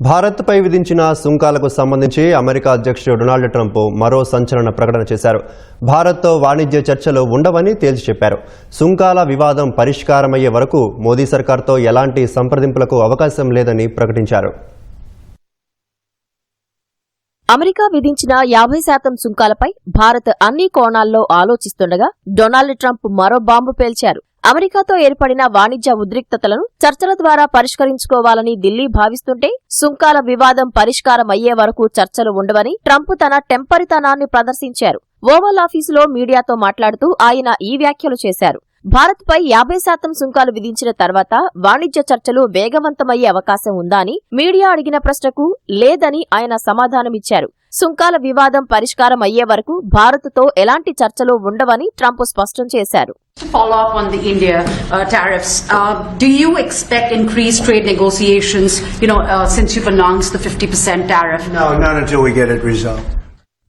భారత్పై విధించిన సుంకాలకు సంబంధించి అమెరికా అధ్యక్షుడు డొనాల్డ్ ట్రంప్ మరో సంచలన ప్రకటన చేశారు. భారత్తో వాణిజ్య చర్చలు ఉండవని తేల్చి చెప్పారు. సుంకాల వివాదం పరిష్కారమయ్యే వరకు మోదీ సర్కార్తో ఎలాంటి సంప్రదింపులకు అవకాశం లేదని ప్రకటించారు. అమెరికా విధించిన 50% సుంకాలపై భారత్ అన్ని కోణాల్లో ఆలోచిస్తుండగా డొనాల్డ్ ట్రంప్ మరో బాంబు పేల్చారు. అమెరికాతో ఏర్పడిన వాణిజ్య ఉద్రిక్తతలను చర్చల ద్వారా పరిష్కరించుకోవాలని ఢిల్లీ భావిస్తుంటే సుంకాల వివాదం పరిష్కారం అయ్యే వరకు చర్చలు ఉండవని ట్రంప్ తన టెంపరితనాన్ని ప్రదర్శించారు. ఓవల్ ఆఫీసులో మీడియాతో మాట్లాడుతూ ఆయన ఈ వ్యాఖ్యలు చేశారు. భారత్పై 50% సుంకాలు విధించిన తర్వాత వాణిజ్య చర్చలు వేగవంతమయ్యే అవకాశం ఉందా అని మీడియా అడిగిన ప్రశ్నకు లేదని ఆయన సమాధానమిచ్చారు. సుంకాల వివాదం పరిష్కారం అయ్యే వరకు భారత్తో ఎలాంటి చర్చలు ఉండవని ట్రంప్ స్పష్టం చేశారు. To follow up on the India tariffs, do you expect increased trade negotiations, since you've announced the 50% tariff? No, not until we get it resolved.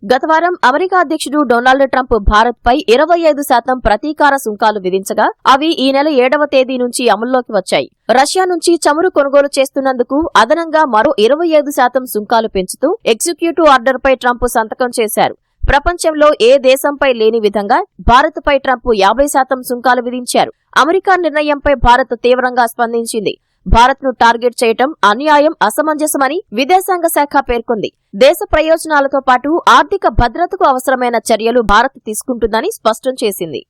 గత వారం అమెరికా అధ్యక్షుడు డొనాల్డ్ ట్రంప్ భారత్పై 25% ప్రతీకార సుంకాలు విధించగా అవి ఈ నెల 7వ తేదీ నుంచి అమల్లోకి వచ్చాయి. రష్యా నుంచి చమురు కొనుగోలు చేస్తున్నందుకు అదనంగా మరో 25% సుంకాలు పెంచుతూ ఎగ్జిక్యూటివ్ ఆర్డర్పై ట్రంప్ సంతకం చేశారు. ప్రపంచంలో ఏ దేశంపై లేని విధంగా భారత్పై ట్రంప్ 50% సుంకాలు విధించారు. అమెరికా నిర్ణయంపై భారత్ తీవ్రంగా స్పందించింది. భారత్ను టార్గెట్ చేయటం అన్యాయం, అసమంజసమని విదేశాంగ శాఖ పేర్కొంది. దేశ ప్రయోజనాలతో పాటు ఆర్థిక భద్రతకు అవసరమైన చర్యలు భారత్ తీసుకుంటుందని స్పష్టం చేసింది.